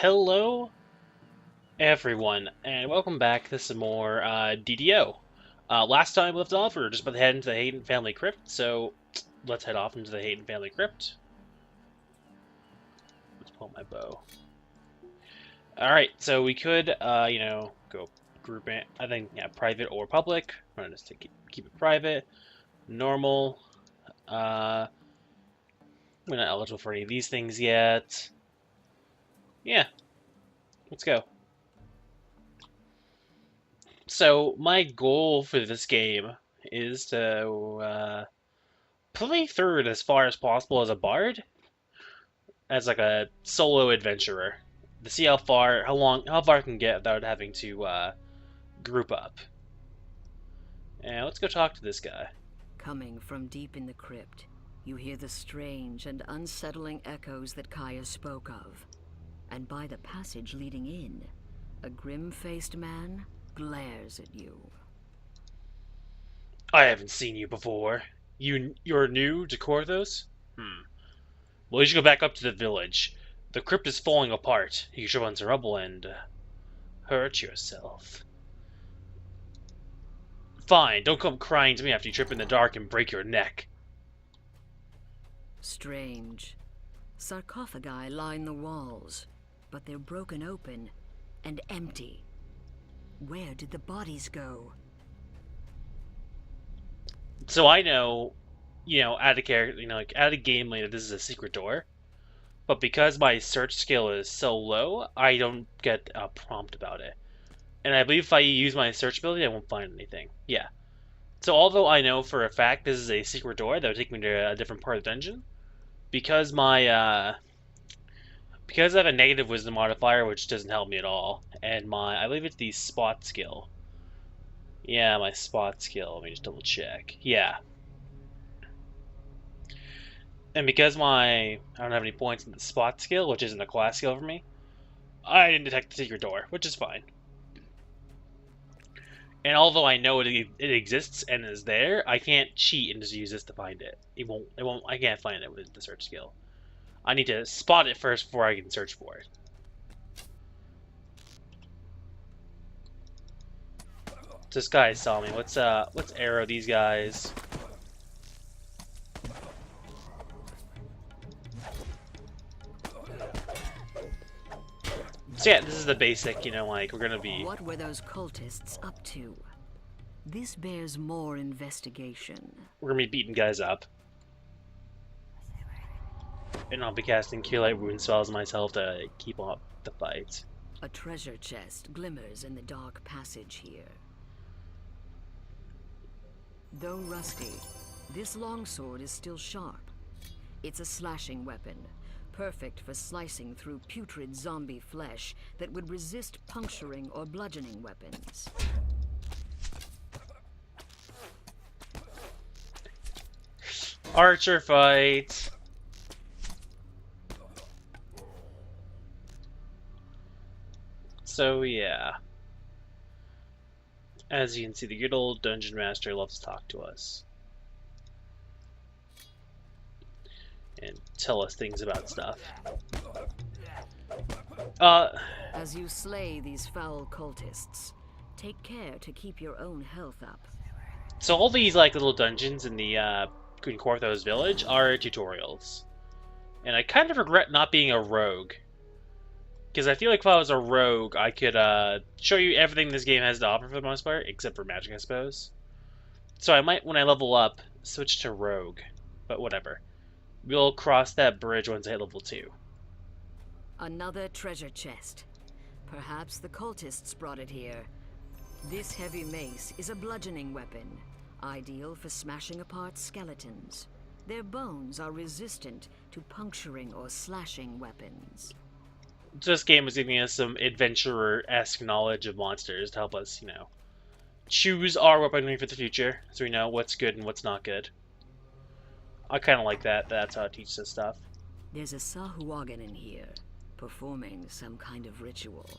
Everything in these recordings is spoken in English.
Hello, everyone, and welcome back to some more DDO. Last time we left off, we were just about to head into the Heytons family crypt, so let's head off into the Heytons family crypt. Let's pull my bow. Alright, so we could, go group it. I think, yeah, private or public. I'm gonna just keep it private. Normal. We're not eligible for any of these things yet. Yeah, let's go. So, my goal for this game is to play through it as far as possible as a bard, as like a solo adventurer, to see how far I can get without having to group up. And let's go talk to this guy. Coming from deep in the crypt, you hear the strange and unsettling echoes that Kaya spoke of. And by the passage leading in, a grim-faced man glares at you. I haven't seen you before. You're new to Korthos? Well, you should go back up to the village. The crypt is falling apart. You should run to rubble and hurt yourself. Fine, don't come crying to me after you trip in the dark and break your neck. Strange. Sarcophagi line the walls, but they're broken open and empty. Where did the bodies go? So I know, out of character, out of game later, this is a secret door. But because my search skill is so low, I don't get a prompt about it. And I believe if I use my search ability, I won't find anything. Yeah. So although I know for a fact this is a secret door that would take me to a different part of the dungeon, because because I have a negative wisdom modifier, which doesn't help me at all, and I believe it's the spot skill. Yeah, my spot skill. Let me just double check. Yeah. And because I don't have any points in the spot skill, which isn't a class skill for me, I didn't detect the secret door, which is fine. And although I know it exists and is there, I can't cheat and just use this to find it. I can't find it with the search skill. I need to spot it first before I can search for it. This guy saw me. Let's arrow these guys. So yeah, this is the basic, we're gonna be... What were those cultists up to? This bears more investigation. We're gonna be beating guys up. And I'll be casting Cure Light Wound spells myself to keep up the fight. A treasure chest glimmers in the dark passage here. Though rusty, this longsword is still sharp. It's a slashing weapon, perfect for slicing through putrid zombie flesh that would resist puncturing or bludgeoning weapons. Archer fight! So yeah. As you can see, the good old Dungeon Master loves to talk to us. And tell us things about stuff. As you slay these foul cultists, take care to keep your own health up. So all these little dungeons in the in Korthos village are tutorials. And I kind of regret not being a rogue. Because I feel like if I was a rogue, I could show you everything this game has to offer for the most part, except for magic, I suppose. So I might, when I level up, switch to rogue. But whatever. We'll cross that bridge once I hit level 2. Another treasure chest. Perhaps the cultists brought it here. This heavy mace is a bludgeoning weapon, ideal for smashing apart skeletons. Their bones are resistant to puncturing or slashing weapons. This game is giving us some adventurer-esque knowledge of monsters to help us, choose our weaponry for the future, so we know what's good and what's not good. I kind of like that. That's how it teaches us stuff. There's a Sahuagin in here, performing some kind of ritual.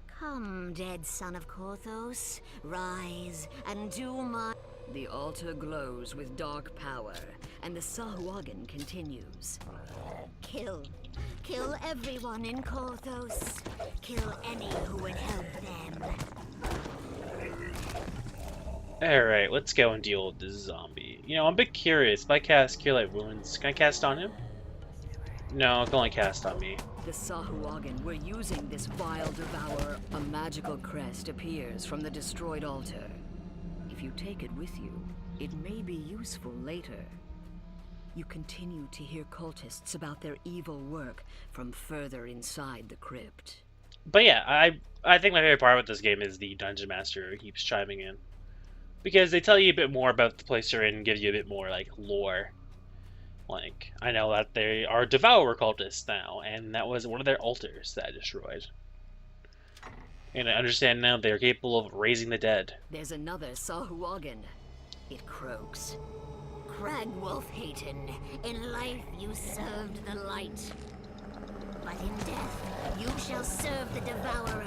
Come, dead son of Korthos, rise and do my... The altar glows with dark power, and the Sahuagin continues. Kill Kill everyone in Korthos. Kill any who would help them. Alright, let's go and deal with this zombie. You know, I'm a bit curious. If I cast Cure Light Wounds, can I cast on him? No, I can only cast on me. The Sahuagin were using this vile devourer. A magical crest appears from the destroyed altar. If you take it with you, it may be useful later. You continue to hear cultists about their evil work from further inside the crypt. But yeah, I think my favorite part with this game is the Dungeon Master who keeps chiming in. Because they tell you a bit more about the place you're in and give you a bit more, like, lore. Like, I know that they are Devourer cultists now, and that was one of their altars that I destroyed. And I understand now they are capable of raising the dead. There's another Sahuagin. It croaks. Cragwolf Heyton, in life you served the light. But in death, you shall serve the Devourer.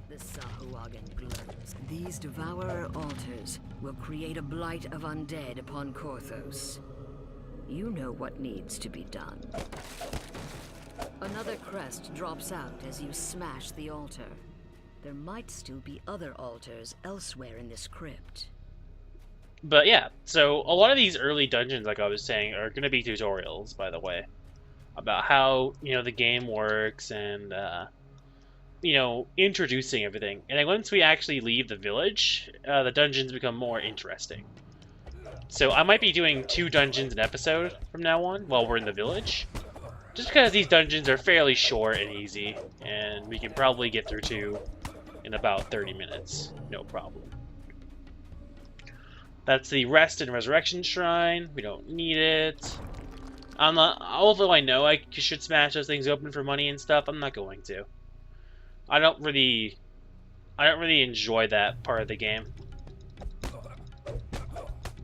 The Sahuagin glows. These Devourer altars will create a blight of undead upon Korthos. You know what needs to be done. Another crest drops out as you smash the altar. There might still be other altars elsewhere in this crypt. But yeah, so a lot of these early dungeons, like I was saying, are going to be tutorials, by the way. About how, you know, the game works and, you know, introducing everything. And then once we actually leave the village, the dungeons become more interesting. So I might be doing 2 dungeons an episode from now on while we're in the village. Just because these dungeons are fairly short and easy, and we can probably get through 2 in about 30 minutes. No problem. That's the Rest and Resurrection Shrine. We don't need it. Although I know I should smash those things open for money and stuff, I'm not going to. I don't really enjoy that part of the game.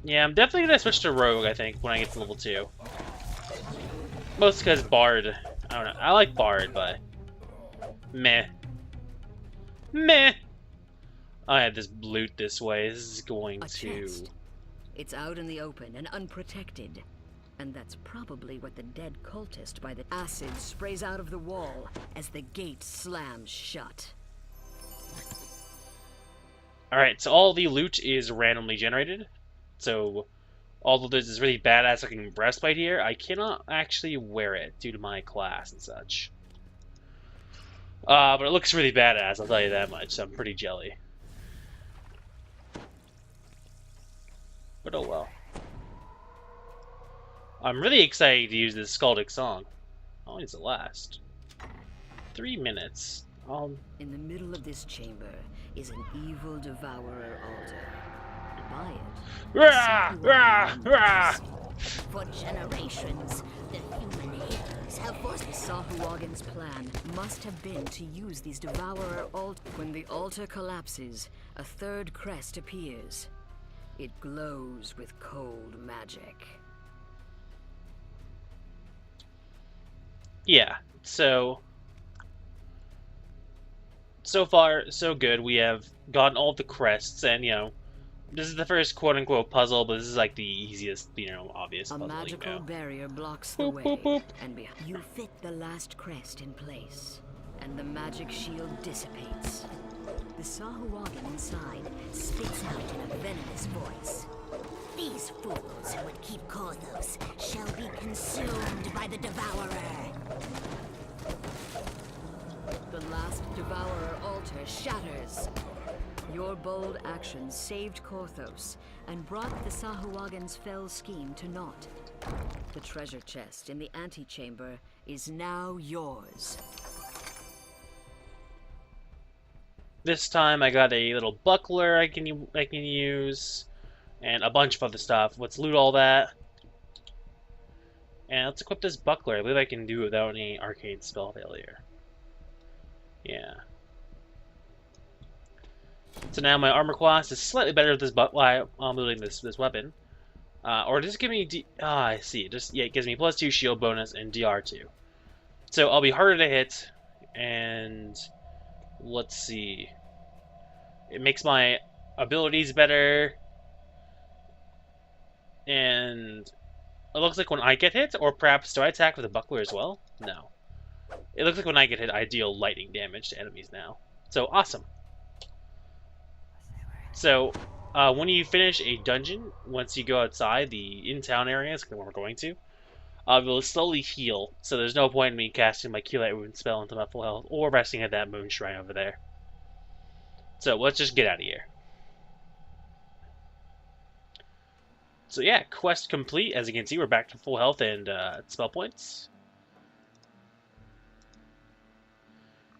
Yeah, I'm definitely gonna switch to Rogue, I think, when I get to level 2. Mostly because Bard. I don't know. I like Bard, but meh. Meh. I had this loot this way. This is going A to... chest. It's out in the open and unprotected. And that's probably what the dead cultist by the acid sprays out of the wall as the gate slams shut. Alright, so all the loot is randomly generated. So, although there's this really badass looking breastplate here, I cannot actually wear it due to my class and such. But it looks really badass, I'll tell you that much, so I'm pretty jelly. But oh well. I'm really excited to use this Skaldic Song. How long does it last? 3 minutes. In the middle of this chamber is an evil devourer altar. By it, Rah! Rah! Rah! For generations, the human Heytons have forced the Sahuagin's plan must have been to use these devourer altars. When the altar collapses, a third crest appears. It glows with cold magic. Yeah, so far, so good. We have gotten all the crests, and, you know, this is the first quote-unquote puzzle, but this is, like, the easiest, you know, obvious puzzle, magical you know. barrier blocks the Boop, way, boop, boop. and you fit the last crest in place, and the magic shield dissipates. The Sahuagin inside spits out in a venomous voice. These fools who would keep Korthos shall be consumed by the Devourer. The last devourer altar shatters. Your bold actions saved Korthos and brought the Sahuagin's fell scheme to naught. The treasure chest in the antechamber is now yours. This time I got a little buckler I can use, and a bunch of other stuff. Let's loot all that. And let's equip this buckler. I believe I can do it without any arcane spell failure. Yeah. So now my armor class is slightly better with this while I'm looting this weapon. Or just give me I see. It gives me +2 shield bonus and DR2. So I'll be harder to hit, and let's see. It makes my abilities better, and It looks like when I get hit, or perhaps do I attack with a buckler as well? No. It looks like when I get hit, I deal lightning damage to enemies now. So, awesome. So, when you finish a dungeon, once you go outside the in-town areas, where we're going to, will slowly heal. So there's no point in me casting my Cure Light Wound spell into my full health, or resting at that moon shrine over there. So, let's just get out of here. So yeah, quest complete. As you can see, we're back to full health and spell points.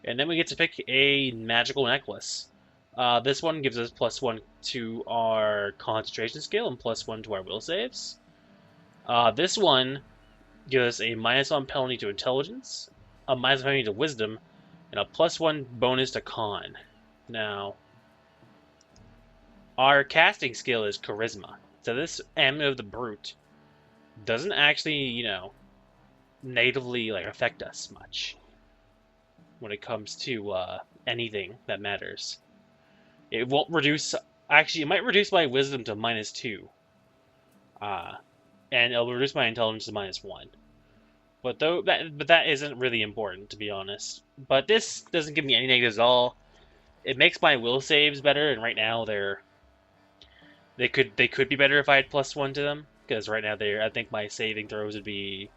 And then we get to pick a magical necklace. This one gives us +1 to our concentration skill and +1 to our will saves. This one gives us a -1 penalty to intelligence, a -1 penalty to wisdom, and a +1 bonus to con. Now, our casting skill is charisma. So this Amulet of the Brute doesn't actually, you know, natively like affect us much when it comes to anything that matters. It won't reduce. Actually, it might reduce my wisdom to -2, and it'll reduce my intelligence to -1. But that isn't really important, to be honest. But this doesn't give me any negatives at all. It makes my will saves better, and right now they could be better if I had +1 to them, because right now I think my saving throws would be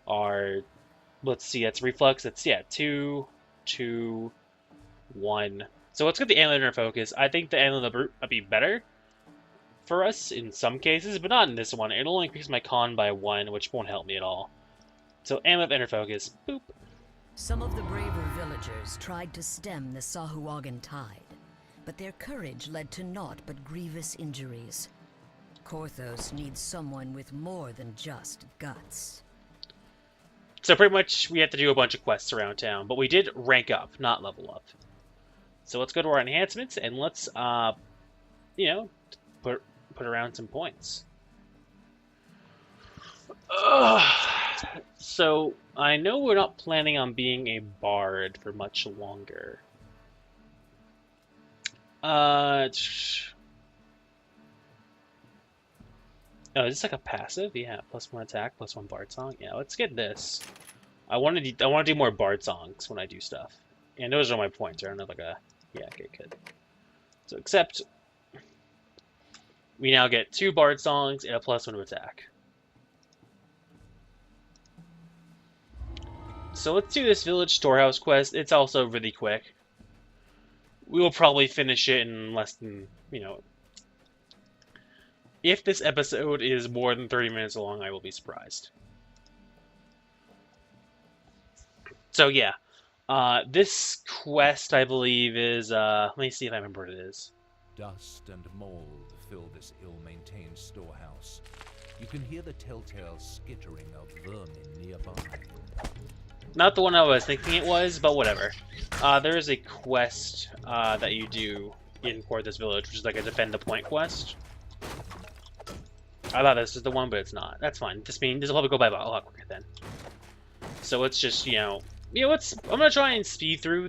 let's see, that's reflex. That's 2, 2, 1. So let's get the Amulet Inner Focus. I think the Amulet of the Brute might be better for us in some cases, but not in this one. It'll only increase my con by 1, which won't help me at all. So Amulet of Inner Focus. Boop. Some of the braver villagers tried to stem the Sahuagin tide, but their courage led to naught but grievous injuries. Korthos needs someone with more than just guts. So pretty much we have to do a bunch of quests around town, but we did rank up, not level up. So let's go to our enhancements and let's, you know, put around some points. So I know we're not planning on being a bard for much longer. Oh, is this like a passive? Yeah, +1 attack, +1 bard song. Yeah, let's get this. I want to do more bard songs when I do stuff, and those are my points. I don't have like a yeah. Okay, good. So except we now get 2 bard songs and a +1 to attack. So let's do this village storehouse quest. It's also really quick. We will probably finish it in less than, you know, if this episode is more than 30 minutes long, I will be surprised. So yeah, this quest, I believe, is, let me see if I remember what it is. Dust and mold fill this ill-maintained storehouse. You can hear the telltale skittering of vermin nearby. Not the one I was thinking it was, but whatever. There is a quest that you do in Korthos Village, which is like a defend the point quest. I thought this is the one, but it's not. That's fine. This will probably go by a lot quicker then. So let's just, I'm gonna try and speed through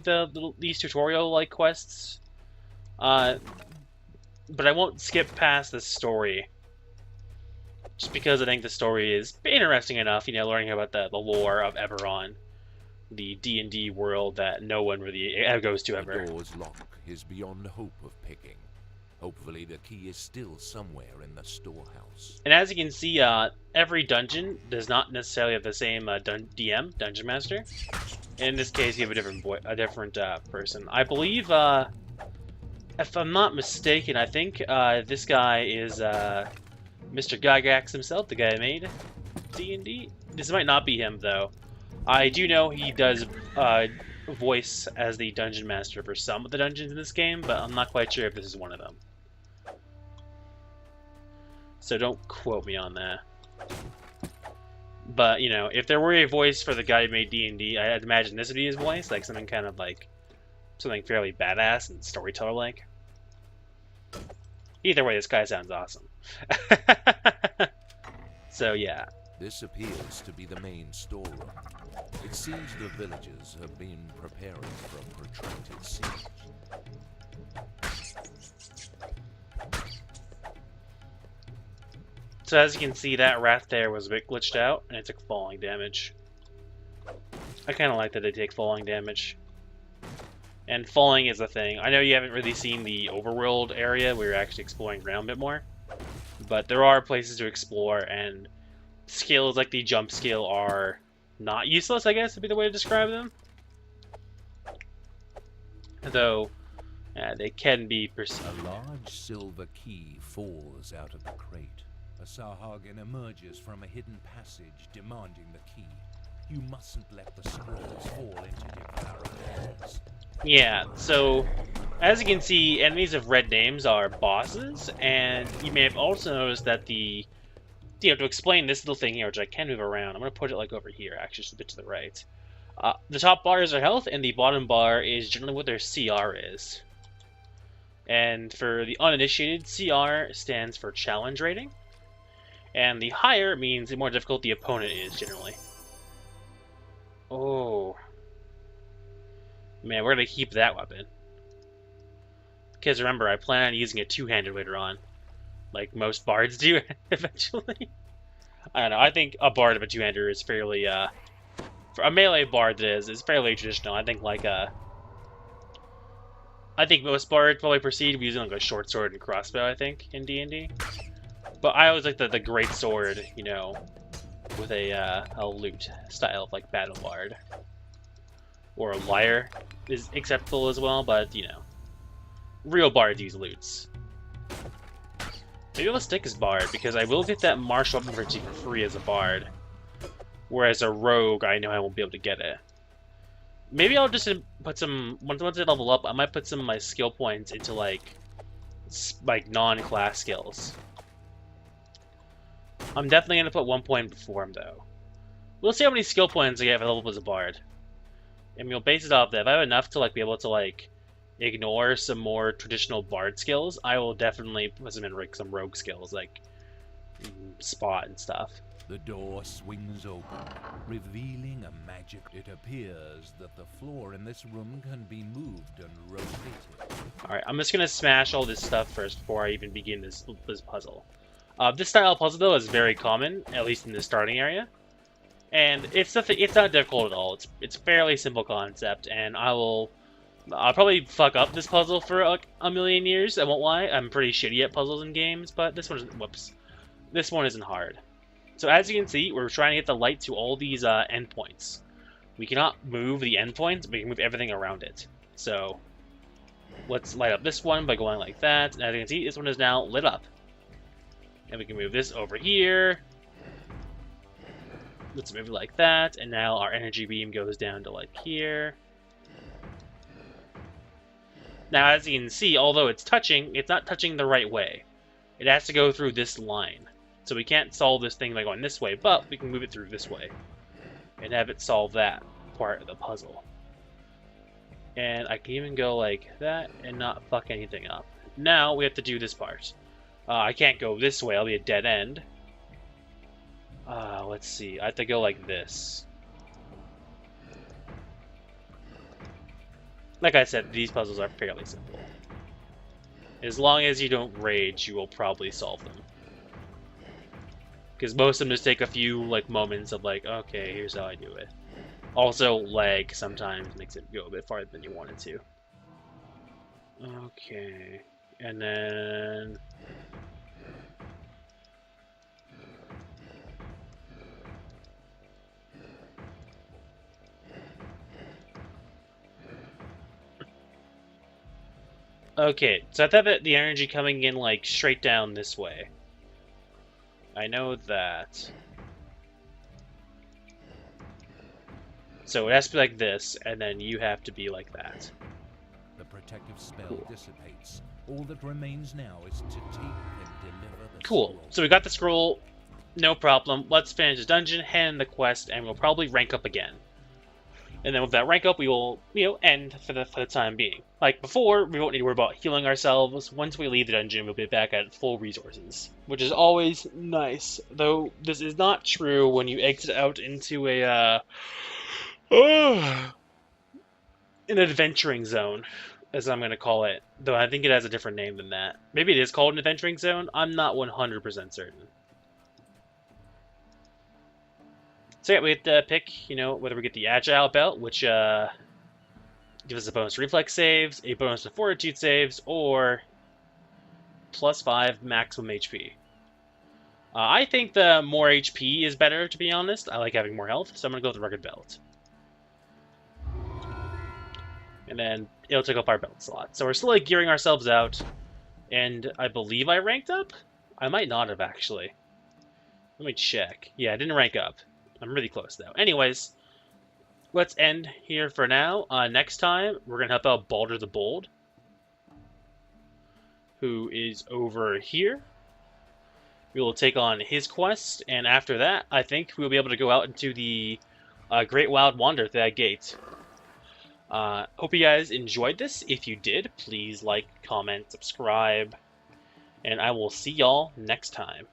these tutorial-like quests. But I won't skip past the story. Just because I think the story is interesting enough, learning about the lore of Eberron. The D&D world that no one really goes to ever. The door's lock is beyond hope of picking. Hopefully the key is still somewhere in the storehouse. And as you can see, every dungeon does not necessarily have the same DM, Dungeon Master. In this case, you have a different person. I believe, if I'm not mistaken, I think this guy is Mr. Gygax himself, the guy who made D&D. This might not be him, though. I do know he does voice as the Dungeon Master for some of the dungeons in this game, but I'm not quite sure if this is one of them. So don't quote me on that. But, if there were a voice for the guy who made D&D, I'd imagine this would be his voice, like something kind of like, something fairly badass and storyteller-like. Either way, this guy sounds awesome. So, yeah. This appears to be the main storeroom. It seems the villagers have been preparing for a protracted siege. So as you can see, that rat there was a bit glitched out, and it took falling damage. I kind of like that they take falling damage. And falling is a thing. I know you haven't really seen the overworld area where you're actually exploring around a bit more. But there are places to explore, and skills like the jump skill are not useless, I guess would be the way to describe them. Though, they can be A large silver key falls out of the crate. A Sahagin emerges from a hidden passage, demanding the key. You mustn't let the scrolls fall into devourer hands. Yeah, so as you can see, enemies of red names are bosses, and you may have also noticed that to explain this little thing here, which I can move around, I'm going to put it like over here, actually, just a bit to the right. The top bar is their health, and the bottom bar is generally what their CR is. And for the uninitiated, CR stands for challenge rating, and the higher means the more difficult the opponent is, generally. Oh. Man, we're going to keep that weapon. Because remember, I plan on using a two-handed later on. Like most bards do, eventually. I don't know, I think a bard of a two-hander is fairly, for a melee bard that is fairly traditional. I think I think most bards probably proceed with using like a short sword and crossbow, I think, in D&D. But I always like the great sword, you know, with a lute style of like battle bard. Or a lyre is acceptable as well, but, you know, real bards use lutes. Maybe I'll stick as bard, because I will get that martial weapon for free as a bard. Whereas a rogue, I know I won't be able to get it. Maybe I'll just put some, once I level up, I might put some of my skill points into, like non-class skills. I'm definitely going to put 1 point before him, though. We'll see how many skill points I get if I level up as a bard. And we'll base it off that. If I have enough to be able to ignore some more traditional bard skills, I will definitely put some in some rogue skills like spot and stuff. The door swings open, revealing a magic. It appears that the floor in this room can be moved and rotated. Alright, I'm just gonna smash all this stuff first before I even begin this puzzle. This style of puzzle though is very common, at least in the starting area. And it's not difficult at all. It's a fairly simple concept, and I'll probably fuck up this puzzle for like a million years. I won't lie. I'm pretty shitty at puzzles in games, but this one isn't hard. So as you can see, we're trying to get the light to all these endpoints. We cannot move the endpoints, but we can move everything around it. So let's light up this one by going like that. And as you can see, this one is now lit up. And we can move this over here. Let's move it like that, and now our energy beam goes down to like here. Now as you can see, although it's not touching the right way. It has to go through this line. So we can't solve this thing by going this way, but we can move it through this way. And have it solve that part of the puzzle. And I can even go like that and not fuck anything up. Now we have to do this part. I can't go this way, I'll be a dead end. Let's see, I have to go like this. Like I said, these puzzles are fairly simple. As long as you don't rage, you will probably solve them. Because most of them just take a few moments of okay, here's how I do it. Also, lag sometimes makes it go a bit farther than you want it to. Okay, and then... Okay, so I thought that the energy coming in straight down this way. I know that. So it has to be like this, and then you have to be like that. The protective spell dissipates. All that remains now is to take and deliver the Cool. scroll. So we got the scroll, no problem. Let's finish the dungeon, hand the quest, and we'll probably rank up again. And then with that rank up, we will, end for the time being. Like before, we won't need to worry about healing ourselves. Once we leave the dungeon, we'll be back at full resources, which is always nice. Though this is not true when you exit out into a an adventuring zone, as I'm going to call it. Though I think it has a different name than that. Maybe it is called an adventuring zone. I'm not 100% certain. So yeah, we have to pick, you know, whether we get the Agile belt, which gives us a bonus to reflex saves, a bonus to fortitude saves, or +5 maximum HP. I think the more HP is better, to be honest. I like having more health, so I'm going to go with the rugged belt. And then it'll take up our belt slot. So we're still like gearing ourselves out, and I believe I ranked up? I might not have, actually. Let me check. Yeah, I didn't rank up. I'm really close, though. Anyways, let's end here for now. Next time, we're going to help out Balder the Bold, who is over here. We will take on his quest, and after that, I think we'll be able to go out into the Great Wild Wander through that gate. Hope you guys enjoyed this. If you did, please like, comment, subscribe, and I will see y'all next time.